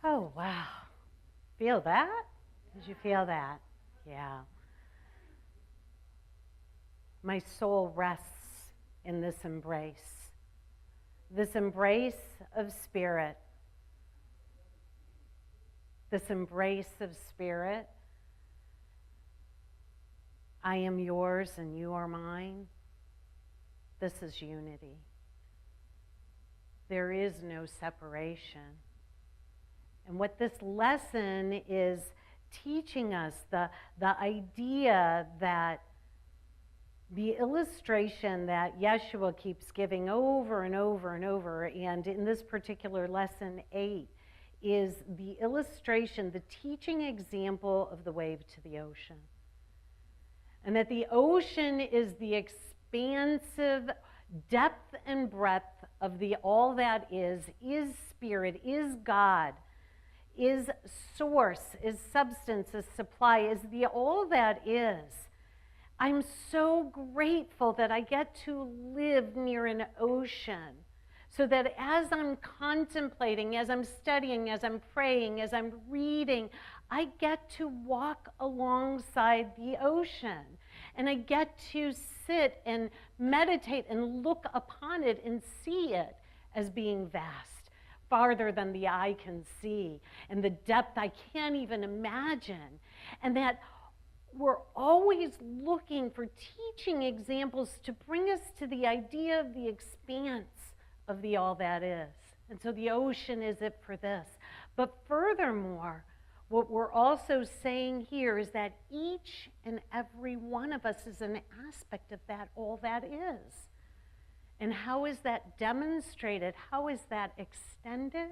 Oh, wow. Feel that? Did you feel that? Yeah. My soul rests in this embrace of spirit, this embrace of spirit. I am yours and you are mine. This is unity. There is no separation. And what this lesson is teaching us, the idea that the illustration that Yeshua keeps giving over and over and over, and in this particular lesson 8, is the illustration, the teaching example of the wave to the ocean. And that the ocean is the expansive depth and breadth of the all that is spirit, is God, is source, is substance, is supply, is the all that is. I'm so grateful that I get to live near an ocean, so that as I'm contemplating, as I'm studying, as I'm praying, as I'm reading, I get to walk alongside the ocean. And I get to sit and meditate and look upon it and see it as being vast, farther than the eye can see, and the depth I can't even imagine. And that we're always looking for teaching examples to bring us to the idea of the expanse of the all that is. And so the ocean is it for this. But furthermore, what we're also saying here is that each and every one of us is an aspect of that all that is. And how is that demonstrated? How is that extended?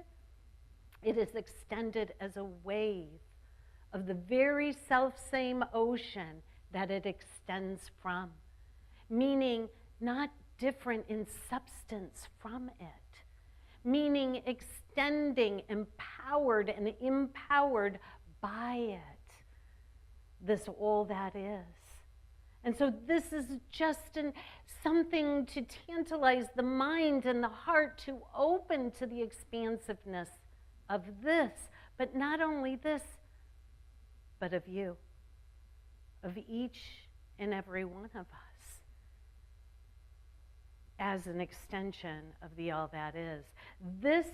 It is extended as a wave of the very self-same ocean that it extends from, meaning not different in substance from it, meaning extending, empowered and empowered by it, this all that is. And so this is just something to tantalize the mind and the heart to open to the expansiveness of this, but not only this, but of you, of each and every one of us, as an extension of the all that is. This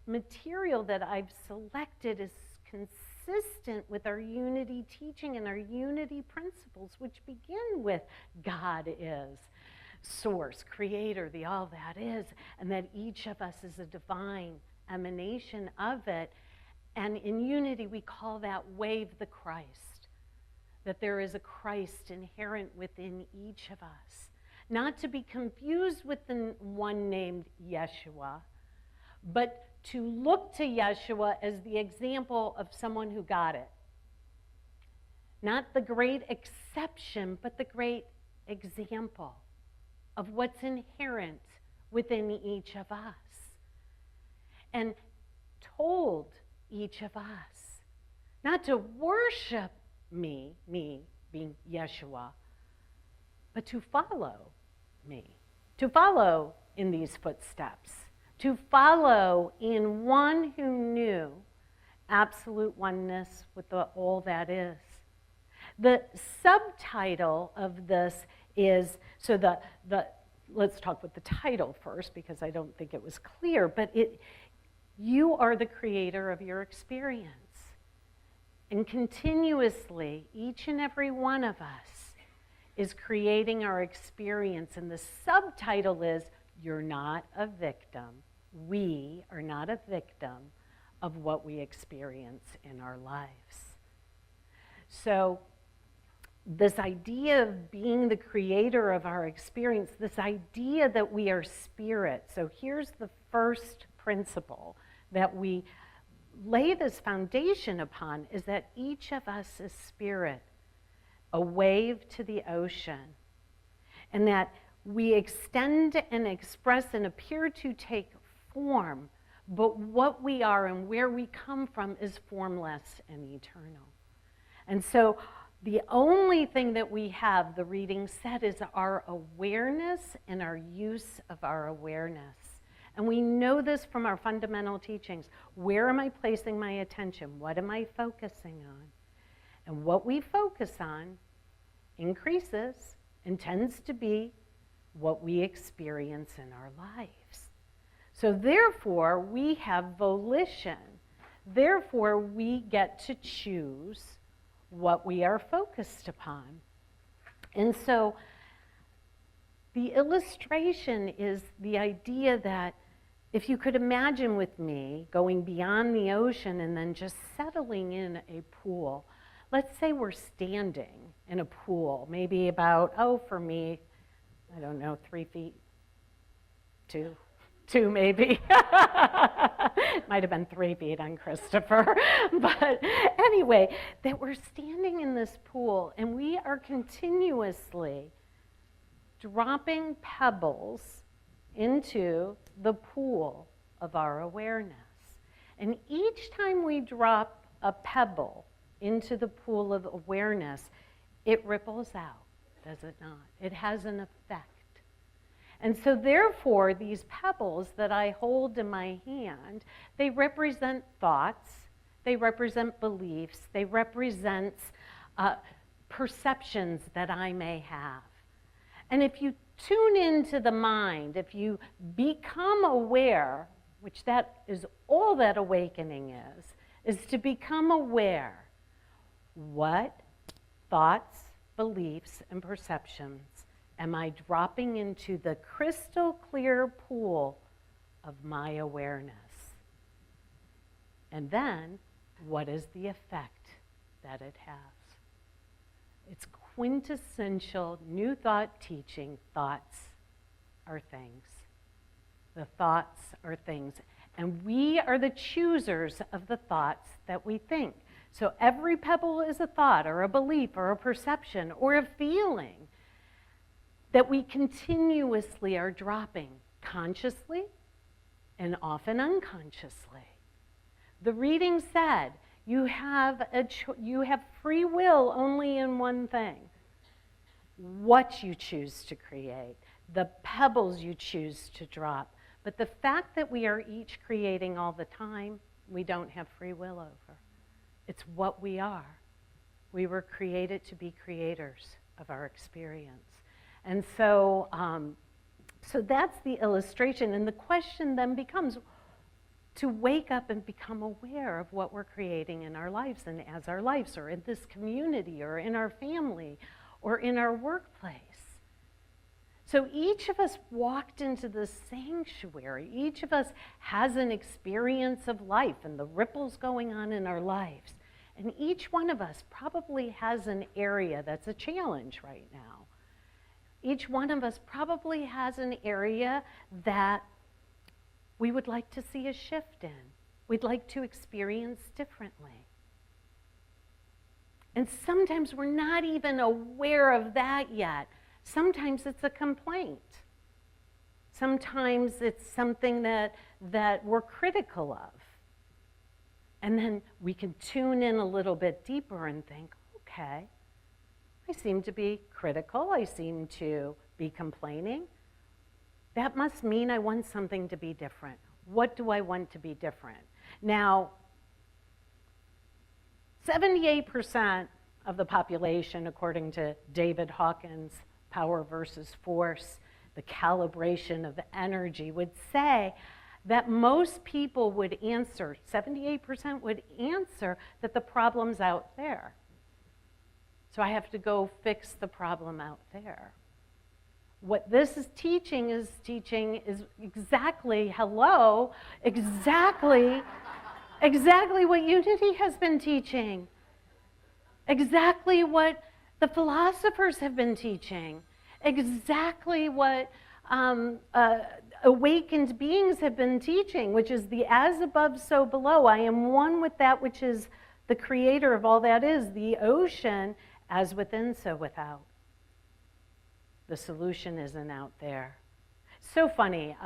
material that I've selected is consistent with our unity teaching and our unity principles, which begin with God is, source, creator, the all that is, and that each of us is a divine emanation of it. And in unity, we call that wave the Christ, that there is a Christ inherent within each of us. Not to be confused with the one named Yeshua, but to look to Yeshua as the example of someone who got it. Not the great exception, but the great example of what's inherent within each of us. And told each of us not to worship me being Yeshua, but to follow me, to follow in these footsteps, to follow in one who knew absolute oneness with the all that is. The subtitle of this is, so let's talk with the title first, because I don't think it was clear, but you are the creator of your experience. And continuously, each and every one of us is creating our experience. And the subtitle is, you're not a victim. We are not a victim of what we experience in our lives. So this idea of being the creator of our experience, this idea that we are spirit. So here's the first principle that we lay this foundation upon, is that each of us is spirit, a wave to the ocean, and that we extend and express and appear to take form, but what we are and where we come from is formless and eternal. And so the only thing that we have, the reading said, is our awareness and our use of our awareness. And we know this from our fundamental teachings. Where am I placing my attention? What am I focusing on? And what we focus on increases and tends to be what we experience in our lives. So therefore, we have volition. Therefore, we get to choose what we are focused upon. And so the illustration is the idea that if you could imagine with me going beyond the ocean and then just settling in a pool. Let's say we're standing in a pool, maybe about, for me, I don't know, 3 feet, two maybe. Might have been 3 feet on Christopher. But anyway, that we're standing in this pool and we are continuously dropping pebbles into the pool of our awareness. And each time we drop a pebble into the pool of awareness, it ripples out, does it not? It has an effect. And so therefore, these pebbles that I hold in my hand, they represent thoughts, they represent beliefs, they represent perceptions that I may have. And if you tune into the mind, if you become aware, which that is all that awakening is to become aware what thoughts, beliefs, and perceptions am I dropping into the crystal clear pool of my awareness? And then, what is the effect that it has? It's quintessential New Thought teaching. Thoughts are things. The thoughts are things. And we are the choosers of the thoughts that we think. So every pebble is a thought or a belief or a perception or a feeling that we continuously are dropping consciously and often unconsciously. The reading said you have free will only in one thing: what you choose to create, the pebbles you choose to drop. But the fact that we are each creating all the time, we don't have free will over. It's what we are. We were created to be creators of our experience. And so, so that's the illustration. And the question then becomes to wake up and become aware of what we're creating in our lives and as our lives, or in this community, or in our family, or in our workplace. So each of us walked into the sanctuary. Each of us has an experience of life and the ripples going on in our lives. And each one of us probably has an area that's a challenge right now. Each one of us probably has an area that we would like to see a shift in. We'd like to experience differently. And sometimes we're not even aware of that yet. Sometimes it's a complaint. Sometimes it's something that we're critical of. And then we can tune in a little bit deeper and think, okay, I seem to be critical. I seem to be complaining. That must mean I want something to be different. What do I want to be different? Now, 78% of the population, according to David Hawkins' Power versus Force, the calibration of energy, would say that most people would answer, 78% would answer that the problem's out there. So I have to go fix the problem out there. What this is teaching is exactly, exactly what Unity has been teaching. Exactly what the philosophers have been teaching. Exactly what awakened beings have been teaching, which is the as above, so below. I am one with that which is the creator of all that is, the ocean, as within, so without. The solution isn't out there. So funny,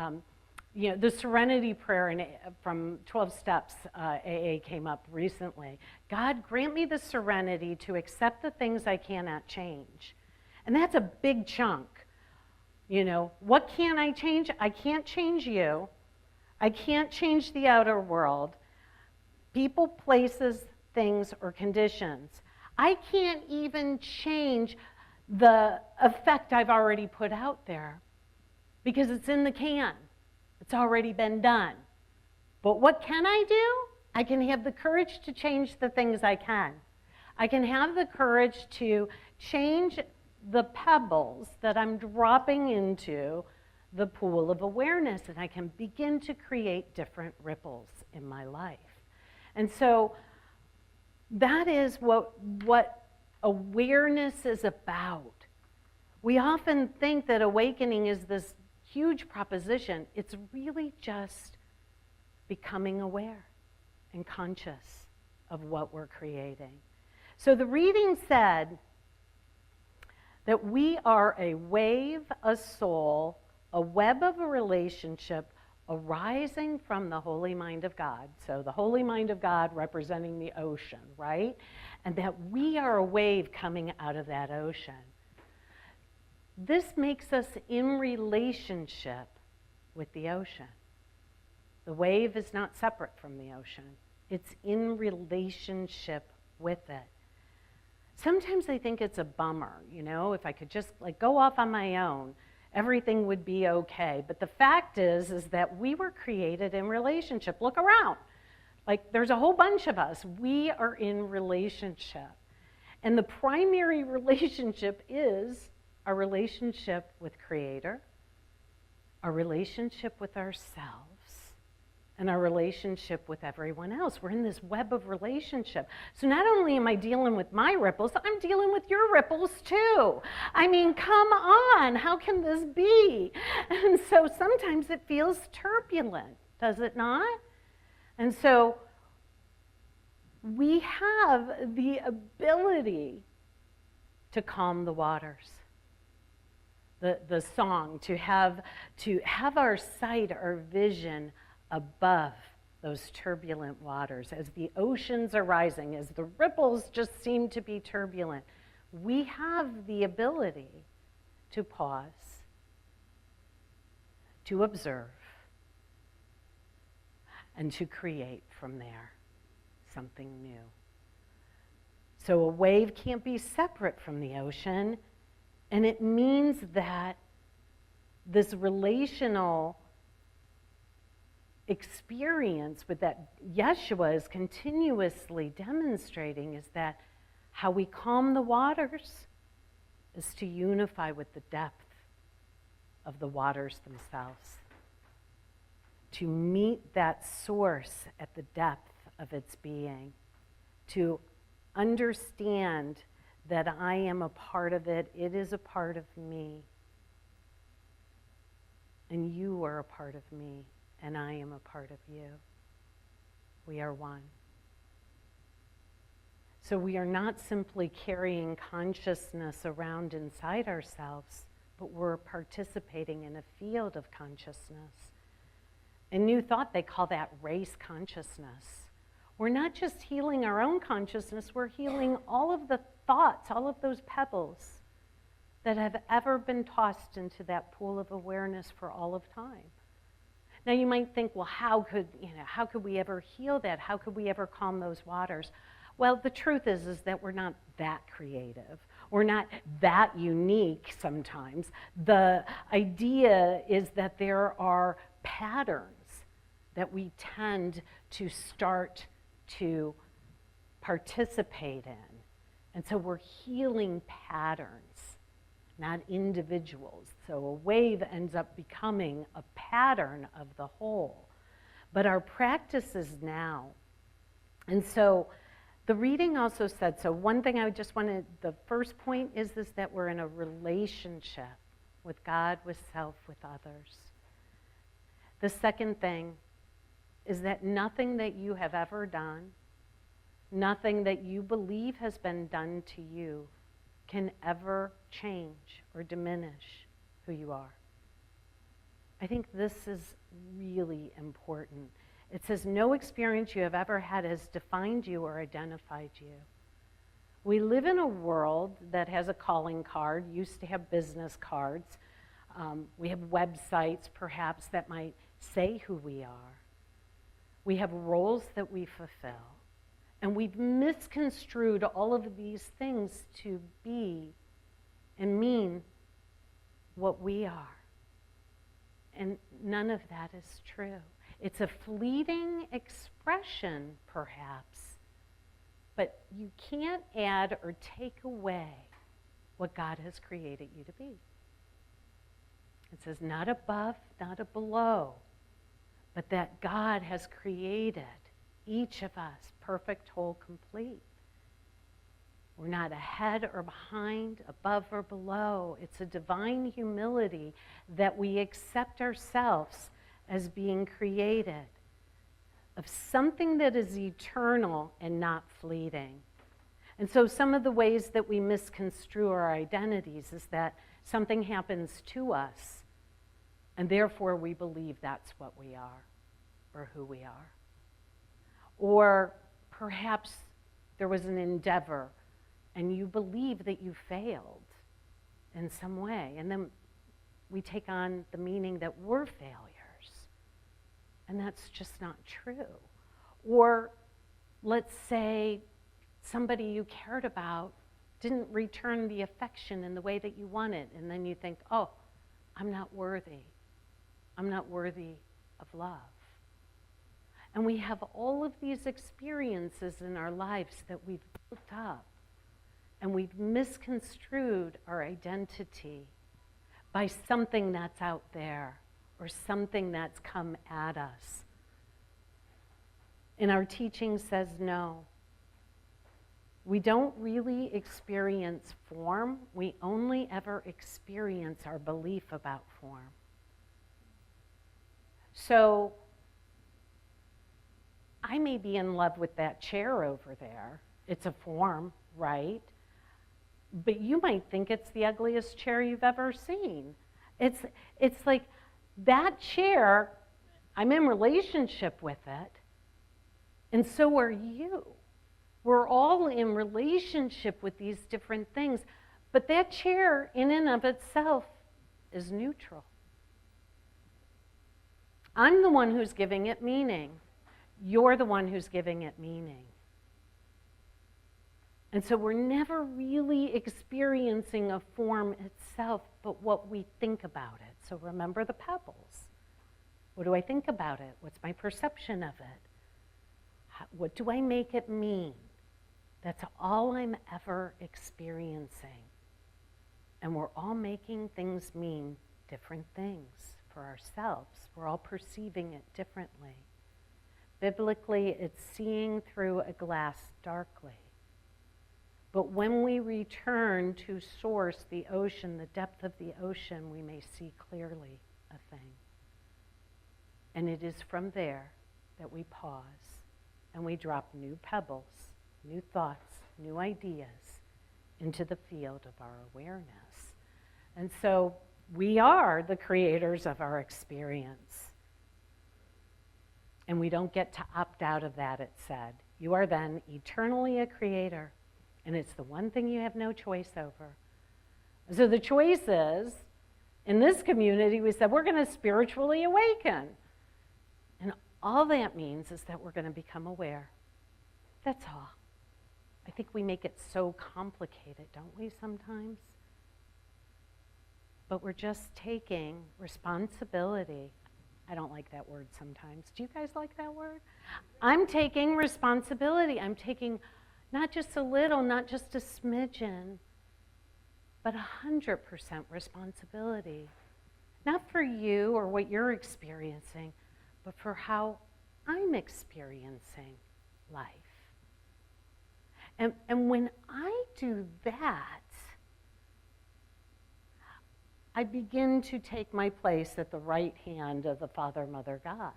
the Serenity Prayer from 12 Steps AA came up recently. God, grant me the serenity to accept the things I cannot change. And that's a big chunk. What can I change? I can't change you. I can't change the outer world, people, places, things, or conditions. I can't even change the effect I've already put out there because it's in the can. It's already been done. But what can I do? I can have the courage to change the things I can. I can have the courage to change the pebbles that I'm dropping into the pool of awareness, and I can begin to create different ripples in my life. And so that is what awareness is about. We often think that awakening is this huge proposition. It's really just becoming aware and conscious of what we're creating. So the reading said that we are a wave, a soul, a web of a relationship arising from the holy mind of God. So the holy mind of God representing the ocean, right? And that we are a wave coming out of that ocean. This makes us in relationship with the ocean. The wave is not separate from the ocean. It's in relationship with it. Sometimes I think it's a bummer, you know, if I could just go off on my own, everything would be okay. But the fact is that we were created in relationship. Look around. There's a whole bunch of us. We are in relationship. And the primary relationship is our relationship with Creator, our relationship with ourselves, and our relationship with everyone else. We're in this web of relationship. So not only am I dealing with my ripples, I'm dealing with your ripples too. I mean, come on, how can this be? And so sometimes it feels turbulent, does it not? And so we have the ability to calm the waters. The song, to have our sight, our vision above those turbulent waters. As the oceans are rising, as the ripples just seem to be turbulent, we have the ability to pause, to observe, and to create from there something new. So a wave can't be separate from the ocean, and it means that this relational experience with that Yeshua is continuously demonstrating is that how we calm the waters is to unify with the depth of the waters themselves, to meet that source at the depth of its being, to understand that I am a part of it, it is a part of me, and you are a part of me, and I am a part of you. We are one. So we are not simply carrying consciousness around inside ourselves, but we're participating in a field of consciousness. In New Thought, they call that race consciousness. We're not just healing our own consciousness, we're healing all of the thoughts, all of those pebbles that have ever been tossed into that pool of awareness for all of time. Now you might think, well, how could we ever heal that? How could we ever calm those waters? Well, the truth is that we're not that creative. We're not that unique sometimes. The idea is that there are patterns that we tend to start to participate in. And so we're healing patterns, not individuals. So a wave ends up becoming a pattern of the whole. But our practice is now. And so the reading also said, so one thing I just wanted, the first point is that we're in a relationship with God, with self, with others. The second thing is that nothing that you have ever done, nothing that you believe has been done to you can ever change or diminish who you are. I think this is really important. It says, no experience you have ever had has defined you or identified you. We live in a world that has a calling card, used to have business cards. We have websites, perhaps, that might say who we are. We have roles that we fulfill. And we've misconstrued all of these things to be and mean what we are. And none of that is true. It's a fleeting expression, perhaps, but you can't add or take away what God has created you to be. It says not above, not a below, but that God has created each of us perfect, whole, complete. We're not ahead or behind, above or below. It's a divine humility that we accept ourselves as being created of something that is eternal and not fleeting. And so some of the ways that we misconstrue our identities is that something happens to us, and therefore we believe that's what we are or who we are. Or perhaps there was an endeavor and you believe that you failed in some way, and then we take on the meaning that we're failures, and that's just not true. Or let's say somebody you cared about didn't return the affection in the way that you wanted, and then you think, oh, I'm not worthy. I'm not worthy of love. And we have all of these experiences in our lives that we've built up, and we've misconstrued our identity by something that's out there or something that's come at us. And our teaching says no. We don't really experience form. We only ever experience our belief about form. So I may be in love with that chair over there. It's a form, right? But you might think it's the ugliest chair you've ever seen. It's like that chair, I'm in relationship with it, and so are you. We're all in relationship with these different things, but that chair in and of itself is neutral. I'm the one who's giving it meaning. You're the one who's giving it meaning. And so we're never really experiencing a form itself, but what we think about it. So remember the pebbles. What do I think about it? What's my perception of it? What do I make it mean? That's all I'm ever experiencing. And we're all making things mean different things for ourselves. We're all perceiving it differently. Biblically, it's seeing through a glass darkly. But when we return to source, the ocean, the depth of the ocean, we may see clearly a thing. And it is from there that we pause and we drop new pebbles, new thoughts, new ideas into the field of our awareness. And so we are the creators of our experience. And we don't get to opt out of that, it said. You are then eternally a creator. And it's the one thing you have no choice over. So the choice is, in this community, we said we're going to spiritually awaken. And all that means is that we're going to become aware. That's all. I think we make it so complicated, don't we, sometimes? But we're just taking responsibility. I don't like that word sometimes. Do you guys like that word? I'm taking responsibility. I'm taking not just a little, not just a smidgen, but 100% responsibility. Not for you or what you're experiencing, but for how I'm experiencing life. And when I do that, I begin to take my place at the right hand of the Father, Mother, God,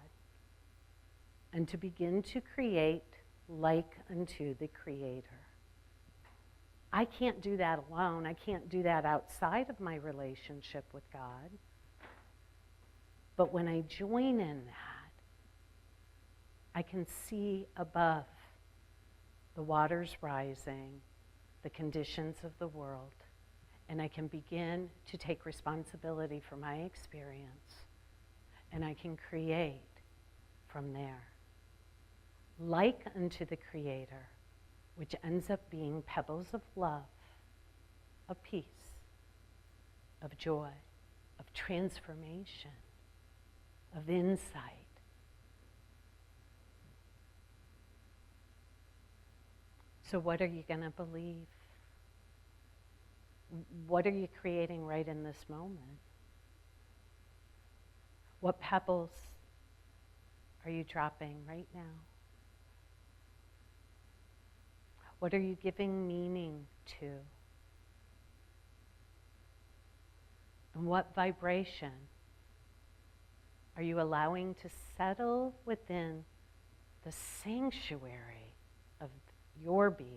and to begin to create like unto the Creator. I can't do that alone. I can't do that outside of my relationship with God. But when I join in that, I can see above the waters rising, the conditions of the world, and I can begin to take responsibility for my experience, and I can create from there. Like unto the Creator, which ends up being pebbles of love, of peace, of joy, of transformation, of insight. So what are you going to believe? What are you creating right in this moment? What pebbles are you dropping right now? What are you giving meaning to? And what vibration are you allowing to settle within the sanctuary of your being?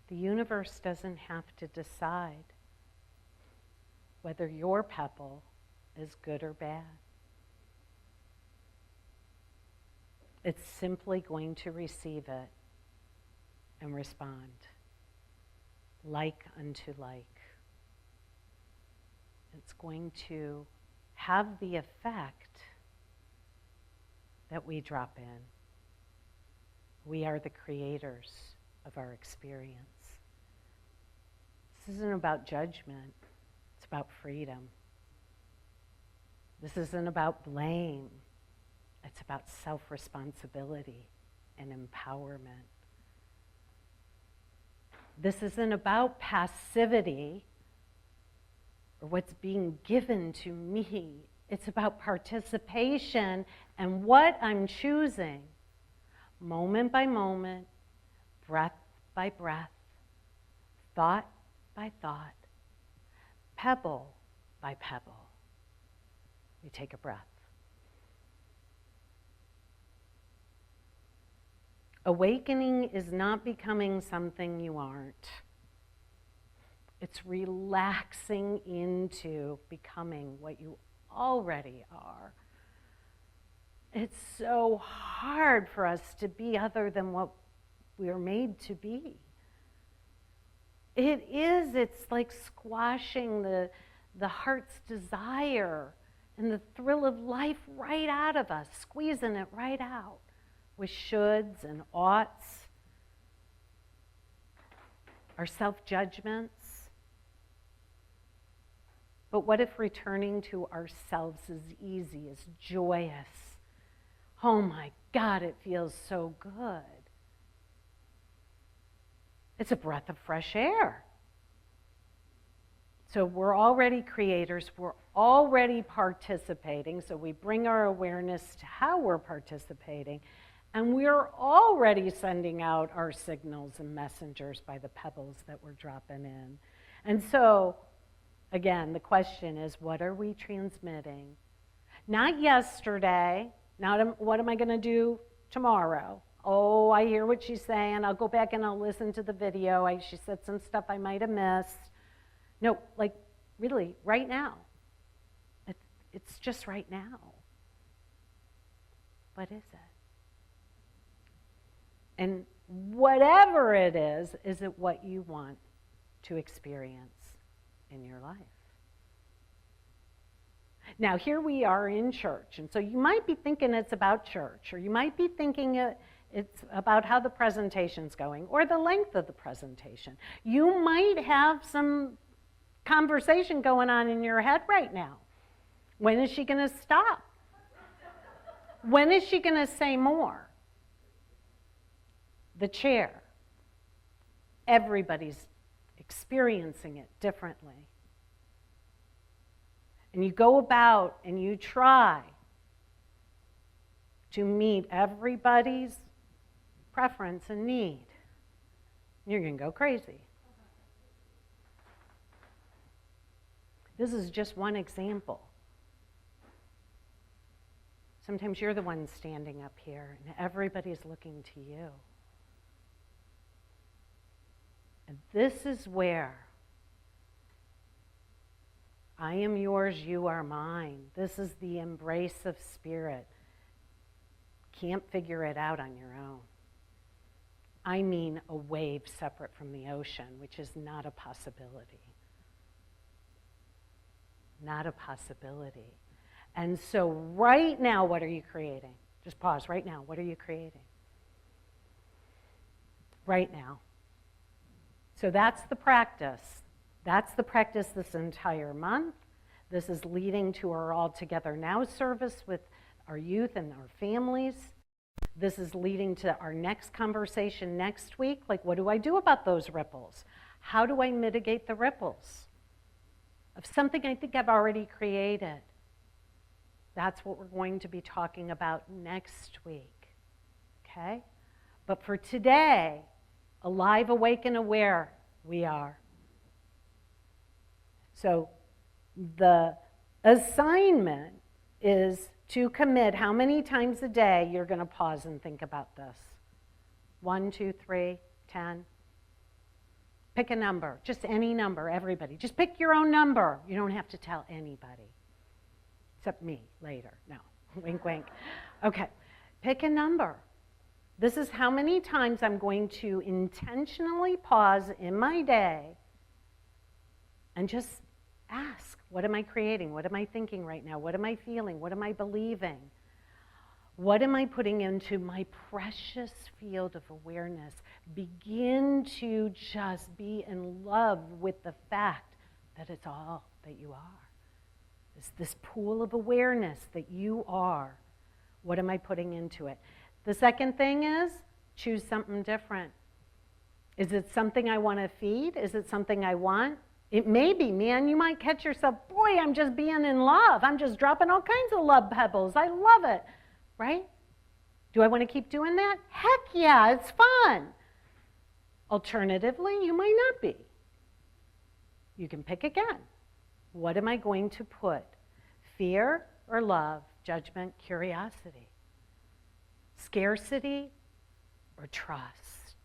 The universe doesn't have to decide whether your pebble is good or bad. It's simply going to receive it and respond, like unto like. It's going to have the effect that we drop in. We are the creators of our experience. This isn't about judgment, it's about freedom. This isn't about blame, it's about self-responsibility and empowerment. This isn't about passivity or what's being given to me. It's about participation and what I'm choosing, moment by moment, breath by breath, thought by thought, pebble by pebble. We take a breath. Awakening is not becoming something you aren't. It's relaxing into becoming what you already are. It's so hard for us to be other than what we're made to be. It is, it's like squashing the heart's desire and the thrill of life right out of us, squeezing it right out with shoulds and oughts, our self-judgments. But what if returning to ourselves is easy, is joyous? Oh my God, it feels so good. It's a breath of fresh air. So we're already creators, we're already participating, so we bring our awareness to how we're participating, and we're already sending out our signals and messengers by the pebbles that we're dropping in. And so, again, the question is, what are we transmitting? Not yesterday, not what am I going to do tomorrow? Oh, I hear what she's saying. I'll go back and I'll listen to the video. She said some stuff I might have missed. No, like really, right now. It's just right now. What is it? And whatever it is it what you want to experience in your life? Now, here we are in church, and so you might be thinking it's about church, or you might be thinking it's about how the presentation's going, or the length of the presentation. You might have some conversation going on in your head right now. When is she going to stop? When is she going to say more? The chair. Everybody's experiencing it differently. And you go about and you try to meet everybody's preference and need. You're going to go crazy. This is just one example. Sometimes you're the one standing up here and everybody's looking to you. And this is where I am yours, you are mine. This is the embrace of spirit. can't figure it out on your own. I mean a wave separate from the ocean, which is not a possibility. Not a possibility. And so right now, what are you creating? Just pause right now. What are you creating? Right now. So that's the practice. That's the practice this entire month. This is leading to our All Together Now service with our youth and our families. This is leading to our next conversation next week. Like, what do I do about those ripples? How do I mitigate the ripples of something I think I've already created? That's what we're going to be talking about next week, okay? But for today, alive, awake, and aware, we are. So the assignment is to commit how many times a day you're going to pause and think about this. 1, 2, 3, 10. Pick a number, just any number, everybody. Just pick your own number. You don't have to tell anybody, except me later. No, wink, wink. Okay, pick a number. This is how many times I'm going to intentionally pause in my day and just ask, what am I creating? What am I thinking right now? What am I feeling? What am I believing? What am I putting into my precious field of awareness? Begin to just be in love with the fact that it's all that you are. It's this pool of awareness that you are. What am I putting into it? The second thing is, choose something different. Is it something I want to feed? Is it something I want? It may be, man, you might catch yourself, boy, I'm just being in love. I'm just dropping all kinds of love pebbles. I love it, right? Do I want to keep doing that? Heck yeah, it's fun. Alternatively, you might not be. You can pick again. What am I going to put? Fear or love, judgment, curiosity? Scarcity or trust?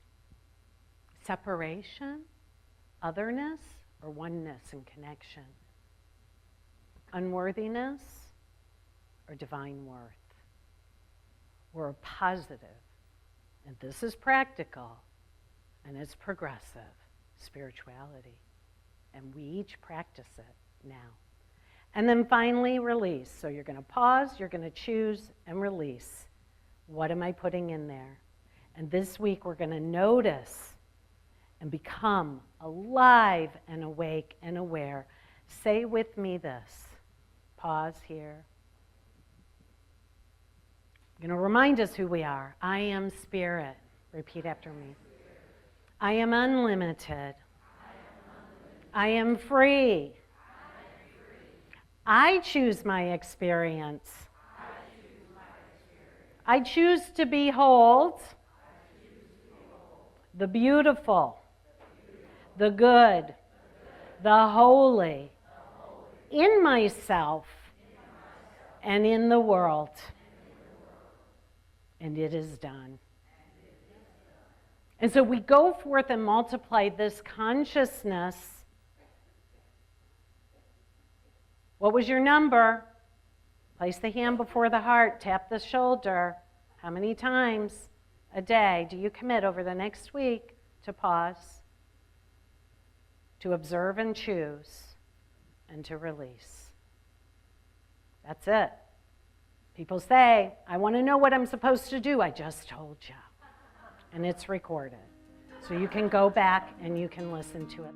Separation, otherness, or oneness and connection? Unworthiness or divine worth? We're positive, and this is practical, and it's progressive spirituality, and we each practice it now. And then finally, release. So you're going to pause, you're going to choose, and release. What am I putting in there? And this week we're going to notice and become alive and awake and aware. Say with me this. Pause here. I'm going to remind us who we are. I am spirit. Repeat after me. I am unlimited. I am free. I choose my experience. I choose to behold the beautiful, the good, the holy in myself and in the world. And it is done. And so we go forth and multiply this consciousness. What was your number? Place the hand before the heart, tap the shoulder. How many times a day do you commit over the next week to pause, to observe and choose, and to release? That's it. People say, I want to know what I'm supposed to do. I just told you. And it's recorded. So you can go back and you can listen to it.